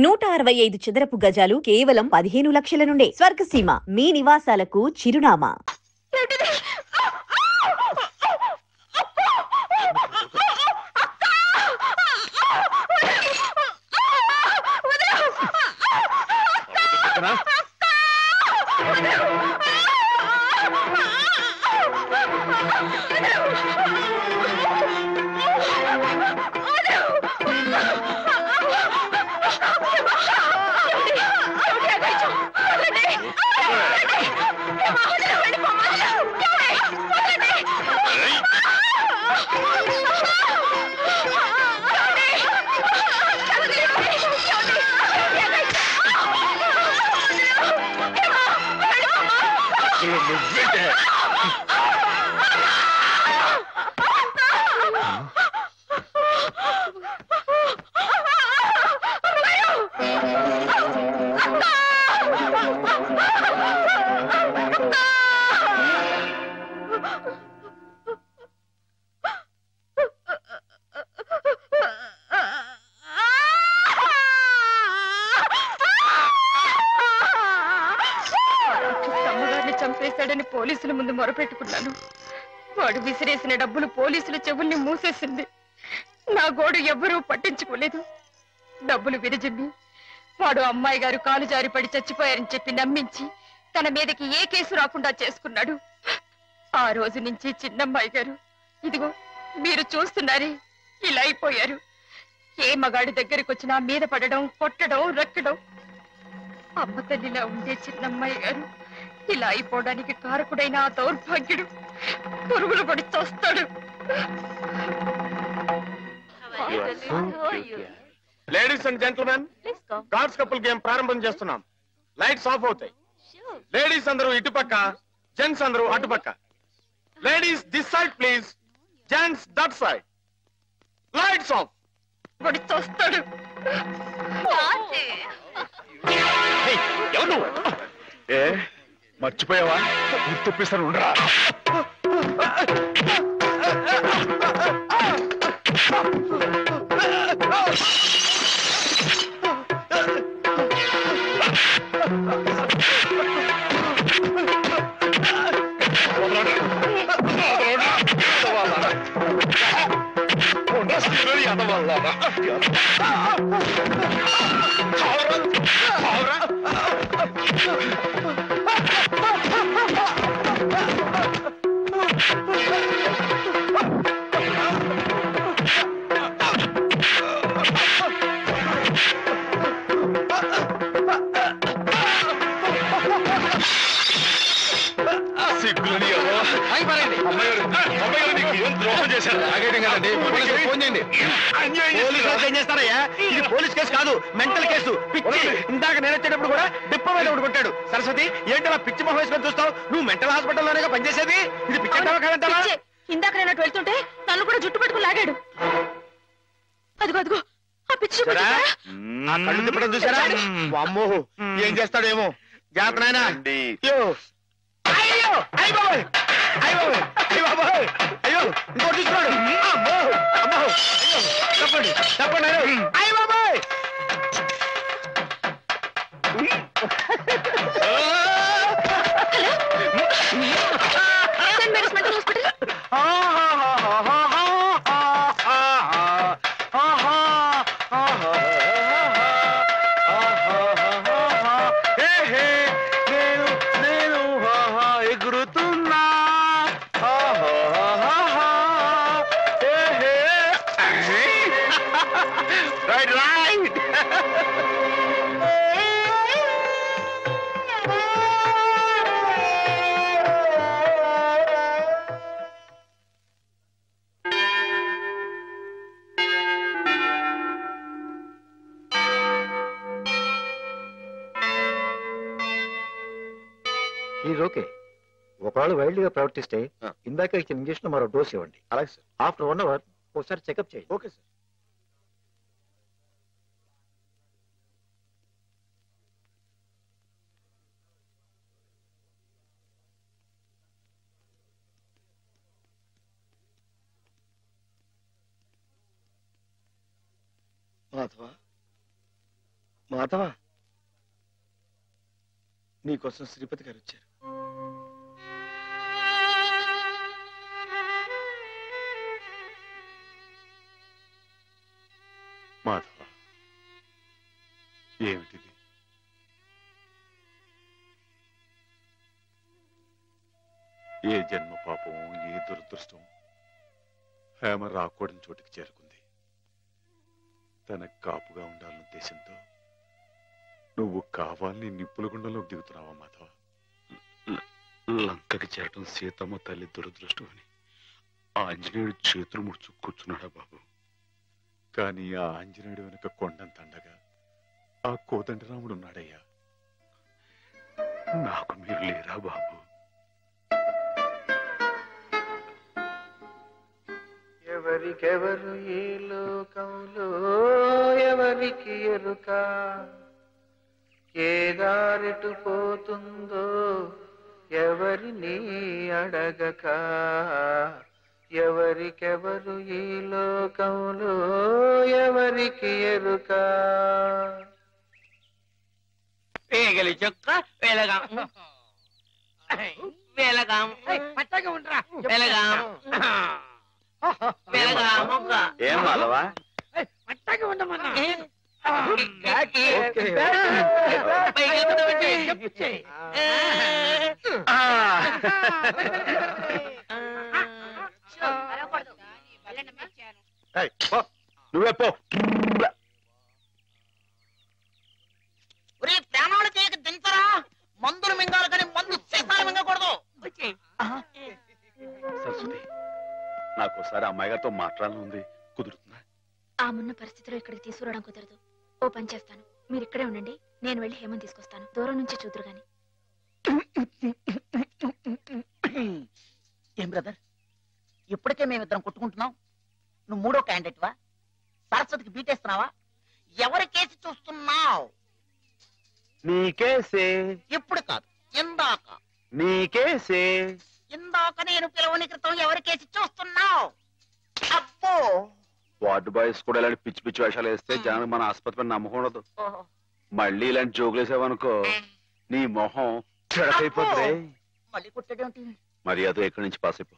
165 చదరపు గజాలు కేవలం 15 లక్షల నుండే. స్వర్గసీమ మీ నివాసాలకు చిరునామా. పోలీసుల ముందు మొరపెట్టుకున్నాను. వాడు విసిరేసిన డబ్బులు పోలీసుల చెవుల్ని మూసేసింది. నా గోడు ఎవ్వరూ పట్టించుకోలేదు. డబ్బులు విరజిమ్మి వాడు అమ్మాయి గారు కాలు జారి పడి చచ్చిపోయారని చెప్పి నమ్మించి తన మీదకి ఏ కేసు రాకుండా చేసుకున్నాడు. ఆ రోజు నుంచి చిన్నమ్మాయి గారు ఇదిగో మీరు చూస్తున్నారే ఇలా అయిపోయారు. ఏ మగాడి దగ్గరికి వచ్చినా మీద పడడం, కొట్టడం, రక్కడం. అమ్మ తల్లిలా ఉండే చిన్నమ్మాయి గారు ఇలా అయిపోవడానికి కారకుడైన ఆ దౌర్భాగ్యుడు పురుగులు పడి చూస్తాడు. Ladies and gentlemen, cards couple game ప్రారంభం చేస్తున్నాం. లైట్స్ ఆఫ్ అవుతాయి. లేడీస్ అందరూ ఇటుపక్క, జెంట్స్ అందరూ అటుపక్క. Ladies this side please, gents that side. Lights off. పడి చూస్తాడు. ఎవరు ఏ మర్చిపోయావా? గుర్తుపిస్తాను ఉండరా. పోలీస్ కేసు కాదు, మెంటల్ కేసు. పిచ్చి. ఇందాక నేను వచ్చేటప్పుడు కూడా డిప్ప మీద ఒకటి కొట్టాడు. సరస్వతి, ఏంటలా పిచ్చి మొహం వేసుకొని చూస్తావు? నువ్వు మెంటల్ హాస్పిటల్లోనే పనిచేసేది. ఇది పిచ్చి కాదంటావా? ఇందాక నేను అటు వెళ్తుంటే నన్ను కూడా జుట్టు పట్టుకుని లాగాడు. అదిగో అదిగో ఆ పిచ్చి కళ్ళు తిప్పడం చూసారా? అమ్మో, ఏం చేస్తాడేమో. జాగ్రత్త నాయనా. అయ్యో అయ్యో అయ్యో అయ్యో అయ్యో ఇంకోటి చూస్తున్నాడు. అమ్మో అమ్మో అయ్యో తప్పండి తప్పండి. అయ్య బాబాయ్. ఓకే, ఒకవేళ వైల్డ్ గా ప్రవర్తిస్తే ఇందాక ఇచ్చిన ఇంజక్షన్ మరో డోస్ ఇవ్వండి. అలాగే సార్. ఆఫ్టర్ 1 అవర్ ఒకసారి చెకప్ చేయండి. Okay sir. మాధవ, మాధవ, నీకోసం శ్రీపతి గారు వచ్చారు. మాధవ, ఏమిటిది? ఏ జన్మ పాపం, ఏ దురదృష్టం హేమ రాకూడని చోటికి చేరుకుంది. తనకు కాపుగా ఉండాలన్న ఉద్దేశంతో నువ్వు కావాలని నిప్పుల గుండంలోకి దిగుతున్నావా మాధవ? లంకకి చేరటం సీతమ్మ తల్లి దురదృష్టం అని ఆంజనేయుడు చేతులు ముడుచు కూర్చున్నాడా బాబు? కానీ ఆ ఆంజనేయుడు వెనక కొండంత అండగా ఆ కోదండరాముడు ఉన్నాడయ్యా. నాకు మీరు లేరా బాబు? ఎవరికెవరు ఈ లోకంలో ఎవరికి ఎరుక, ఏ దారిటు పోతుందో ఎవరిని అడగక, ఎవరికెవరు ఈ లోకంలో ఎవరికి ఎరుక. పేగలి చొక్క వెలగాం వెలగాం పచ్చగా ఉండరా వెలగాం వెలగాం ఏం మాధవా? పచ్చగా ఉండమన్నా. నువ్వే పో. ప్రాణాలు చేయక దించరా, మందులు మింగాలి కానీ మందు సీసాలు మింగకూడదు. సరస్వతి, నాకోసారి అమ్మాయి గారితో మాట్లాడాలని ఉంది, కుదురుతుందా? ఆ మున్న పరిస్థితిలో ఇక్కడికి తీసుకురావడం కుదరదు. ఓ పని చేస్తాను, మీరు ఇక్కడే ఉండండి, నేను వెళ్ళి హేమని తీసుకొస్తాను. దూరం నుంచి చూదురు గాని. ఏం బ్రదర్, ఇప్పటికే మేమిద్దరం కొట్టుకుంటున్నాం, నువ్వు మూడో క్యాండిడేట్ వా? సరస్వతికి బీటేస్తున్నావా? ఎవరి కేసు చూస్తున్నావు? నీకేసే. ఇప్పుడు కాదు, ఇందాక. నీకేసే. ఇందాక నేను పిలవని క్రితం ఎవరి కేసు చూస్తున్నావు? అబ్బో, వార్డు బాయ్స్ కూడా ఇలాంటి పిచ్చి పిచ్చి వేషాలు వేస్తే జనానికి మన ఆసుపత్రి మీద నమ్మకం ఉండదు. మళ్ళీ ఇలాంటి జోకులు వేసావనుకో నీ మొహం చెడకైపోతుంది. మళ్ళీ కుట్టడేంటి? మరి అదో ఎక్కడి నుంచి పాస్ అయిపో.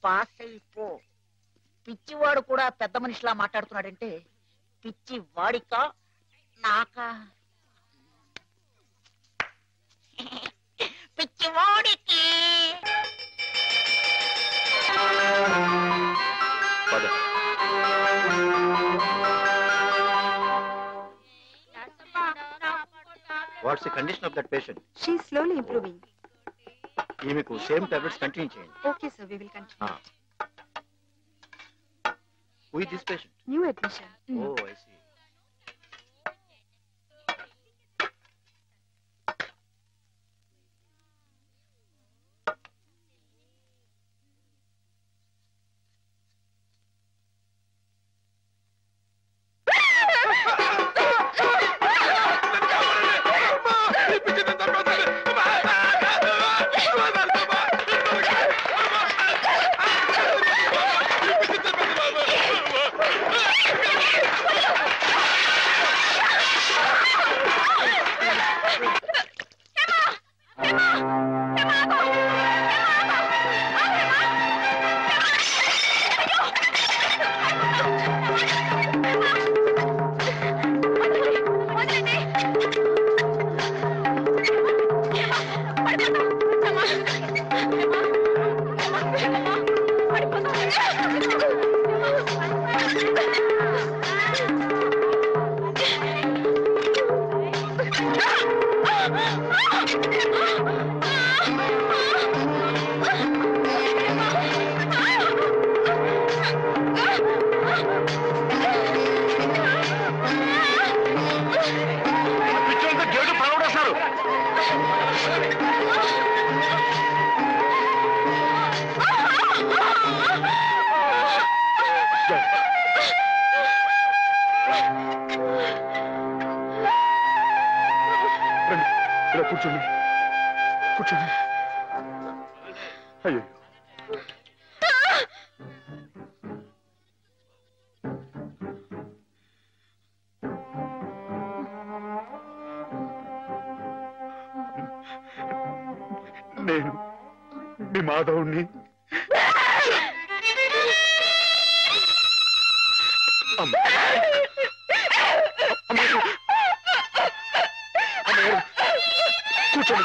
పాస్ అయిపో. పిచ్చివాడు కూడా పెద్ద మనిషిలా మాట్లాడుతున్నాడంటే పిచ్చి వాడికా నాకా? పిచ్చివాడికి. పద. What's the condition of that patient? She is slowly improving. ఈమెకు సేమ్ టాబ్లెట్స్ కంటిన్యూ చేయండి. Okay sir, we will continue. Who is this patient? New admission. Oh, I see. కూర్చోండి, కూర్చోండి. అయ్యో, నేను మీ మాధవుణ్ణి. కూర్చోండి.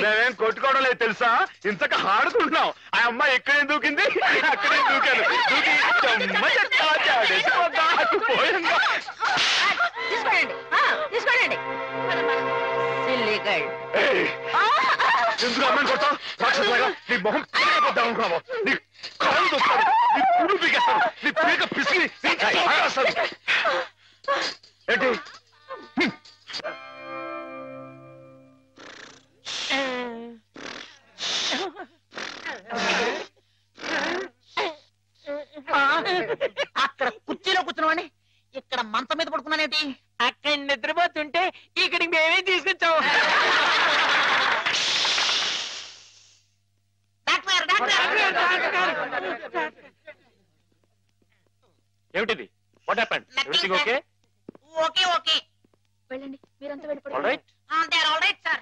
మేమేం కొట్టుకోవడం లేదు తెలుసా, ఇంతక ఆడుకుంటున్నాం. ఆ అమ్మాయి ఎక్కడే దూకింది, అక్కడే దూకాను. దూకి ఎందుకు అమ్మాయిని కొడతావు? రాక్షసులాగా నీ మొహం పీకపోద్దాం అనుకున్నావు. నీ కాళ్ళు దొక్కుతాను, నీ పువ్వులు పీకేస్తాను, నీ పీక పిసికి ఏంటి? అక్కడ కుర్చీలో కూర్చున్నామని ఇక్కడ మంచం మీద పడుకున్నానేంటి? అక్కడ నిద్రపోతుంటే ఇక్కడికి మేమే తీసుకొచ్చాము. ఏమిటిది? What happened? Everything okay? Okay okay. వెళ్ళండి, మీరంతా వెళ్ళిపోండి. Alright. They are alright sir.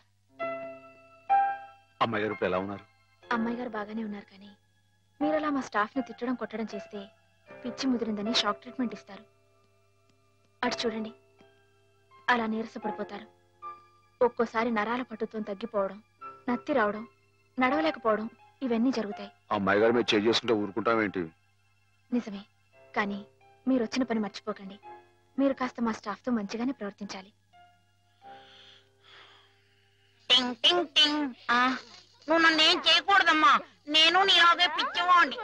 అమ్మాయి గారు ఇప్పుడు ఎలా ఉన్నారు? అమ్మాయి గారు బాగానే ఉన్నారు, కానీ మీరు అలా మా స్టాఫ్ ని తిట్టడం కొట్టడం చేస్తే పిచ్చి ముదిరిందని షాక్ ట్రీట్మెంట్ ఇస్తారు. అటు చూడండి, అలా నీరసపడిపోతారు. ఒక్కోసారి నరాల పట్టుతో తగ్గిపోవడం, నత్తి రావడం, నడవలేకపోవడం ఇవన్నీ జరుగుతాయి. అమ్మాయి గారు మీరు చేంజ్ చేసుకుంటే ఊరుకుంటామేంటి? నిజమే, కానీ మీరు వచ్చిన పని మర్చిపోకండి. మీరు కాస్త మా స్టాఫ్ తో మంచిగానే ప్రవర్తించాలి. టింగ్ టింగ్ టింగ్. నువ్వు నన్ను ఏం చేయకూడదమ్మా, నేను నీలాగే పిచ్చివాణ్ణి,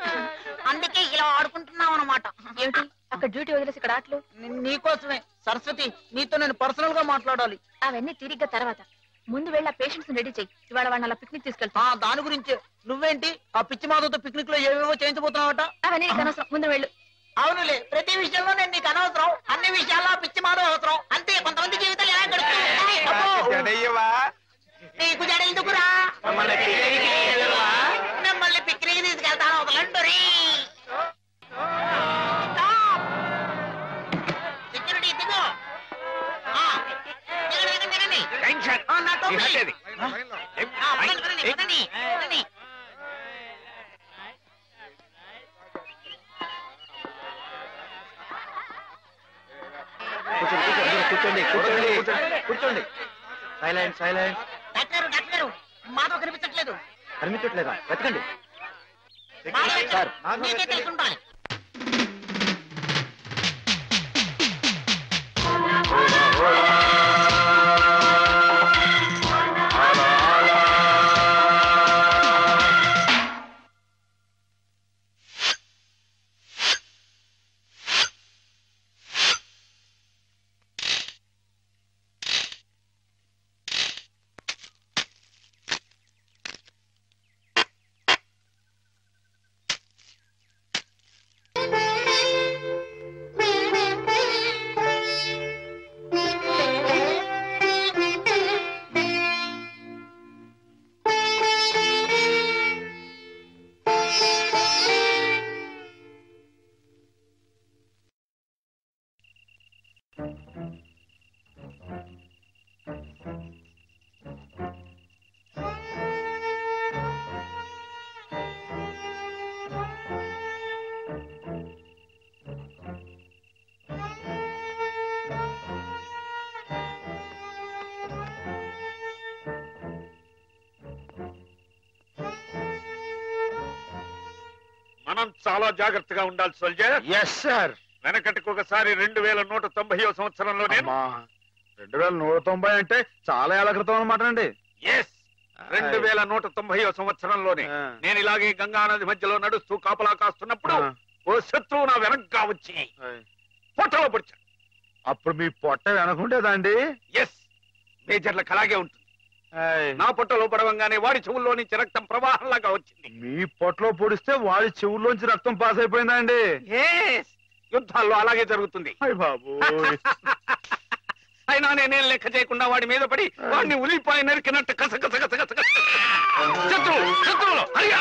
అందుకే ఇలా ఆడుకుంటున్నావు అనమాట. ఏమిటి అక్కడ డ్యూటీ వదిలేసి ఇక్కడ ఆటలు? నీకోసమే సరస్వతి, నీతో నేను పర్సనల్ గా మాట్లాడాలి. అవన్నీ తిరిగ్గా తర్వాత. ముందు వెళ్ళి ఆ పేషెంట్స్ రెడీ చెయ్యి. ఇవాళ వాళ్ళని అలా పిక్నిక్ తీసుకెళ్తా. దాని గురించి నువ్వేంటి ఆ పిచ్చి మాధవతో పిక్నిక్ లో ఏవేవో చేయించబోతున్నావట? అవన్నీ నీకు అనవసరం, ముందు వెళ్ళు. అవునులే, ప్రతి విషయంలో నేను నీకు అనవసరం, అన్ని విషయాల్లో పిచ్చి మాధవ అవసరం. అంతే, కొంతమంది జీవితాలు ఎలా గడుపుతాయి. నీకు జడ ఎందుకురా? మిమ్మల్ని పిక్నిక్ తీసుకెళ్తాను, వదలండి. సెక్యూరిటీ దిగు. కూర్చోండి కూర్చోండి కూర్చోండి. Silent silent. Doctor doctor, Madhav కనిపించట్లేదు. కనిపించట్లేదా? వెతకండి. సార్ మీకే తెలుసుండాలి. మనం చాలా జాగ్రత్తగా ఉండాలి సోల్జర్. Yes sir. వెనకటికి ఒకసారి 2190వ సంవత్సరంలో నేను 2190 అంటే చాలా ఏళ్ల క్రితం అన్నమాట అండి. 2190వ సంవత్సరంలోనే నేను ఇలాగే గంగా నది మధ్యలో నడుస్తూ కాపలా కాస్తున్నప్పుడు ఓ శత్రువు నా వెనక్గా వచ్చి పొట్టలో పొడిచాడు. అప్పుడు మీ పొట్ట వెనకుండేదండి? ఎస్, మేజర్లకు అలాగే ఉంటుంది. నా పొట్టలో పడవంగానే వాడి చెవుల్లో నుంచి రక్తం ప్రవాహంలాగా వచ్చింది. మీ పొట్టలో పొడిస్తే వాడి చెవుల్లోంచి రక్తం పాస్ అయిపోయిందా అండి? యుద్ధాల్లో అలాగే జరుగుతుంది. బాబు అయినా నేనేం లెక్క చేయకుండా వాడి మీద పడి వాడిని ఉలిపాయ నరికినట్టు కసకస కసకస శత్రువులు అయ్యా.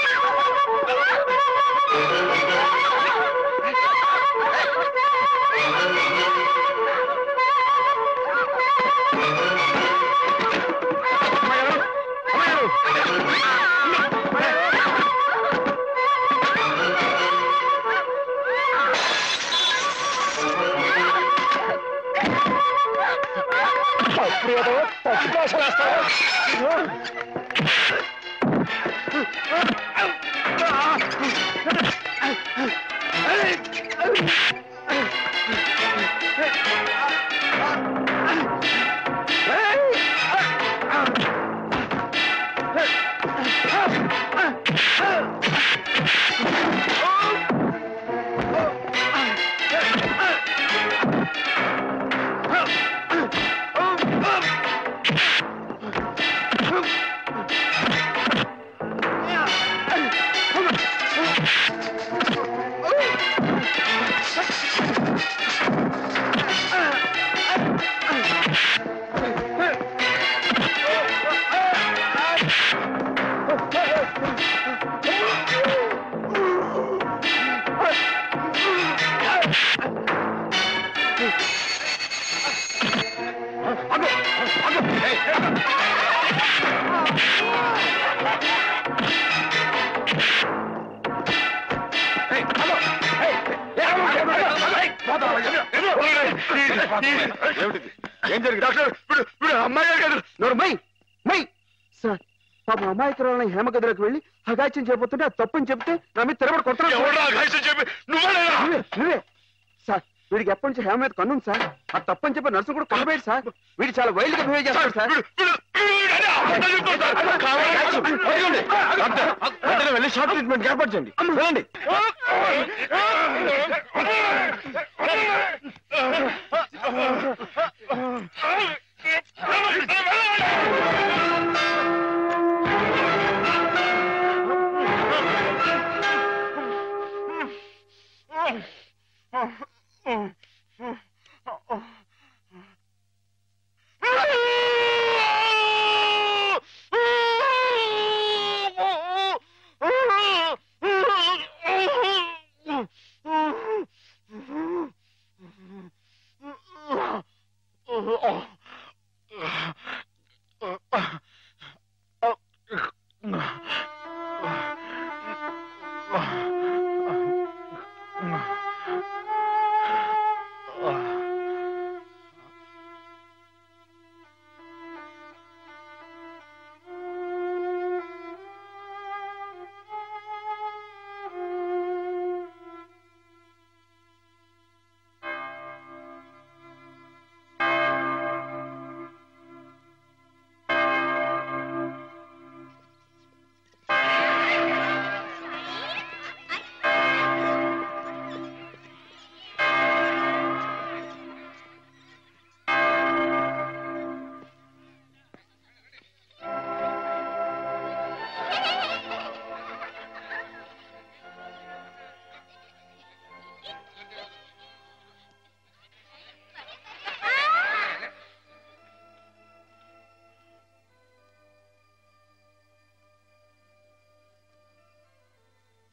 ఏం జరిగింది డాక్టర్? అమ్మాయి గారు మై మై సార్ పాప అమాయకురాలని హేమగదిలోకి వెళ్ళి అగాచ్యం చేయబోతుంటే అది తప్పని చెప్తే నా మీద తిరగబడి కొట్టాను. నువ్వే సార్, వీడికి ఎప్పటి నుంచి హేమ మీద కన్నుంది సార్. అది తప్పని చెప్పి నర్సు కూడా కొనబేడు సార్. వీడు చాలా వైల్డ్ గా బిహేవ్ చేస్తాడు సార్. వెళ్ళి షార్ట్ ట్రీట్మెంట్ ఏర్పాటు చేయండి. వెళ్ళండి.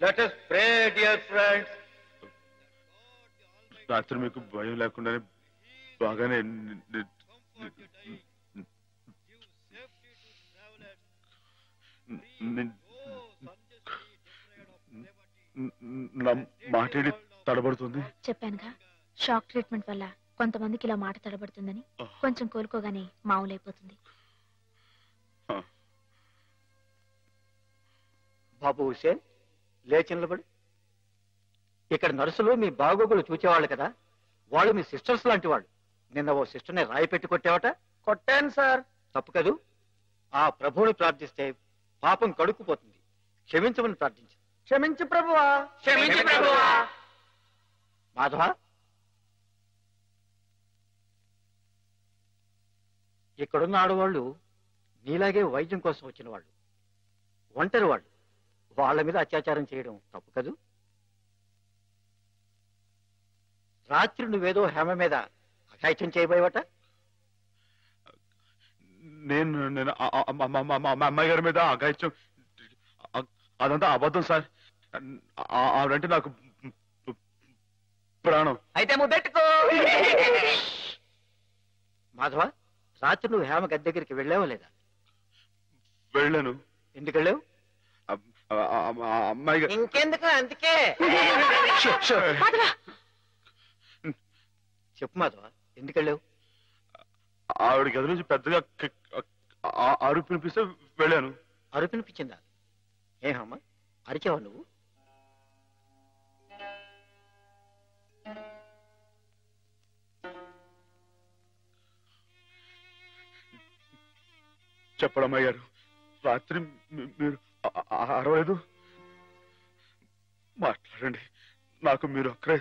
Let us pray, dear friends. రాత్రి మీకు భయం లేకుండానే బాగానే నా మాటేడి తడబడుతుంది. చెప్పానుగా, షాక్ ట్రీట్మెంట్ వల్ల కొంతమందికి ఇలా మాట తడబడుతుందని. కొంచెం కోలుకోగానే మామూలైపోతుంది. బాబు హుసేన్, లేచి నిలబడి. ఇక్కడ నర్సులు మీ బాగోగులు చూచేవాళ్ళు కదా, వాళ్ళు మీ సిస్టర్స్ లాంటి వాళ్ళు. నిన్న ఓ సిస్టర్ని రాయి పెట్టి కొట్టావట. కొట్టాను సార్. తప్పు కదూ. ఆ ప్రభువుని ప్రార్థిస్తే పాపం కడుక్కుపోతుంది. క్షమించమని ప్రార్థించు. క్షమించు ప్రభువా. క్షమించు ప్రభువా. మాధవ, ఇక్కడున్న ఆడవాళ్ళు నీలాగే వైద్యం కోసం వచ్చిన వాళ్ళు, ఒంటరి వాళ్ళు. వాళ్ళ మీద అత్యాచారం చేయడం తప్పు కదూ. రాత్రి నువ్వేదో హేమ మీద అఘాయిత్యం చేయబోయేవట. నేను అమ్మాయి గారి మీద అఘాయిత్యం, అదంతా అబద్ధం సార్. ఆవిడంటే నాకు ప్రాణం. అయితే ముద్దెట్టుకో. మాధవ, రాత్రి నువ్వు హేమ గది దగ్గరికి వెళ్ళావా లేదా? వెళ్ళాను. ఎందుకు వెళ్ళావు? అమ్మాయి గారు ఇంకెందుకు, అందుకే. చెప్పు మాధవ, ఎందుకు వెళ్ళావు? ఆవిడ గది నుంచి పెద్దగా అరుపు వినిపిస్తే వెళ్ళాను. అరుపినిపించిందా? ఏమమ్మా అరిచావా నువ్వు? చెప్పడమ్మయ్య గారు, రాత్రి మీరు అరవలేదు. మాట్లాడండి, నాకు మీరు అక్కడే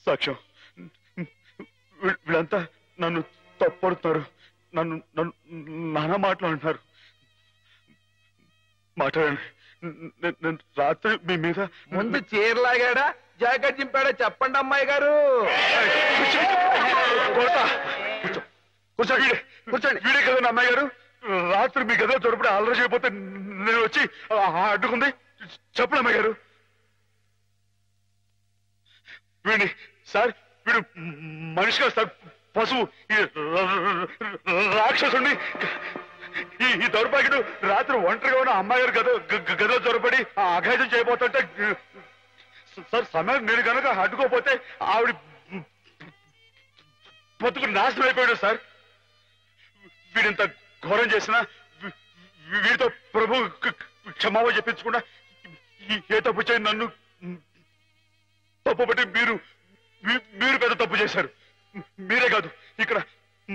సాక్ష్యం. వీళ్ళంతా నన్ను తప్పడుతున్నారు, నన్ను నానా మాట్లాడుతున్నారు. మాట్లాడండి, నేను రాత్రి మీ మీద ముందు చీరలాగాడా జాకెట్ చింపాడా చెప్పండి అమ్మాయి గారు. కూర్చోండి. వీడే కదండి అమ్మాయి గారు, రాత్రి మీ గదిలో చొరపడి అల్లరి చేయకపోతే నేను వచ్చి అడ్డుకుంది. చెప్పండి అమ్మాయి గారు. వీడిని సార్, వీడు మనిషి కాదు సార్, పశువు, రాక్షసుని. ఈ దౌర్భాగ్యుడు రాత్రి ఒంటరిగా ఉన్న అమ్మాయి గారు గదిలో చొరపడి అఘాయితం చేయబోతుంటే సార్, సమయం నేను కనుక అడ్డుకోపోతే ఆవిడ బతుకు నాశనం అయిపోయాడు సార్. వీడింత ఘోరం చేసినా వీడితో ప్రభు క్షమాపణ చెప్పించకుండా ఏ తప్పు చేయండి నన్ను తప్పు బట్టి మీరు పెద్ద తప్పు చేశారు. మీరే కాదు, ఇక్కడ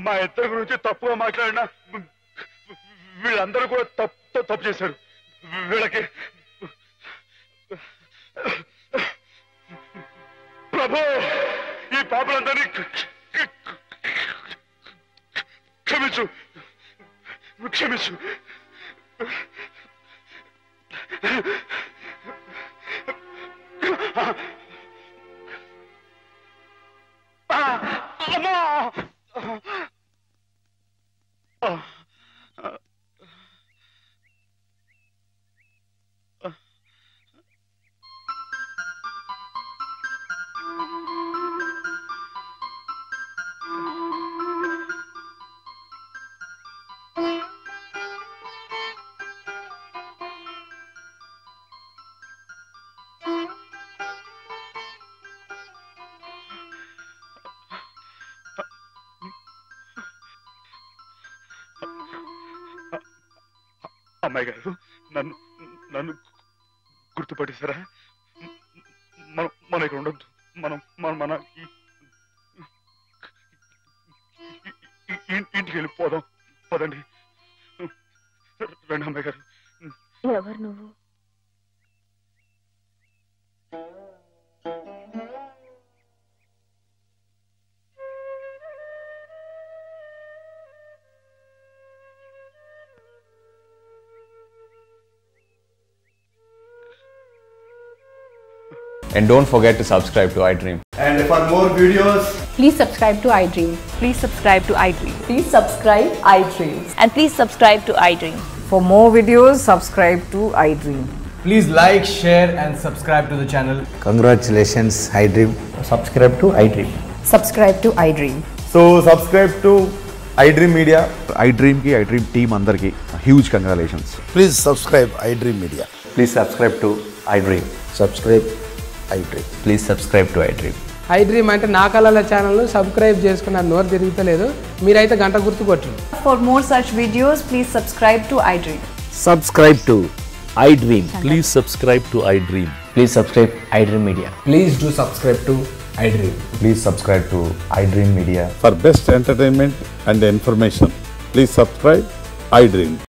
మా ఇద్దరి గురించి తప్పుగా మాట్లాడినా వీళ్ళందరూ కూడా తప్పు చేశారు. వీళ్ళకి ప్రభు ఈ పాపలందరినీ క్షమించు. అమ్మా, అమ్మాయి గారు, నన్ను గుర్తుపట్టేశారా? మనం ఇక్కడ ఉండొద్దు, మన ఇంటికి వెళ్ళిపోదాం. పదండి, రండి అమ్మాయి గారు. ఎవరు నువ్వు? And don't forget to subscribe to iDream. And for more videos, please subscribe to iDream. Please subscribe to iDream. Please subscribe iDream. And please subscribe to iDream. For more videos, subscribe to iDream. please like, share and subscribe to the channel. Congratulations, iDream. Subscribe to iDream. Subscribe to iDream. So subscribe to iDream Media. iDream ki iDream team andarki huge congratulations. Please subscribe iDream Media. Please subscribe to iDream. Subscribe iDream. Please subscribe to iDream. iDream అంటే నా కళల channel subscribe చేసుకున్న నోరు తిరుగుతలేదు, మీరైతే గంట గుర్తు కొట్టండి. For more such videos, please subscribe to iDream. Subscribe to iDream. Please subscribe to iDream. Please subscribe iDream Media. Please do subscribe to iDream. Please subscribe to iDream Media. For best entertainment and information, please subscribe iDream.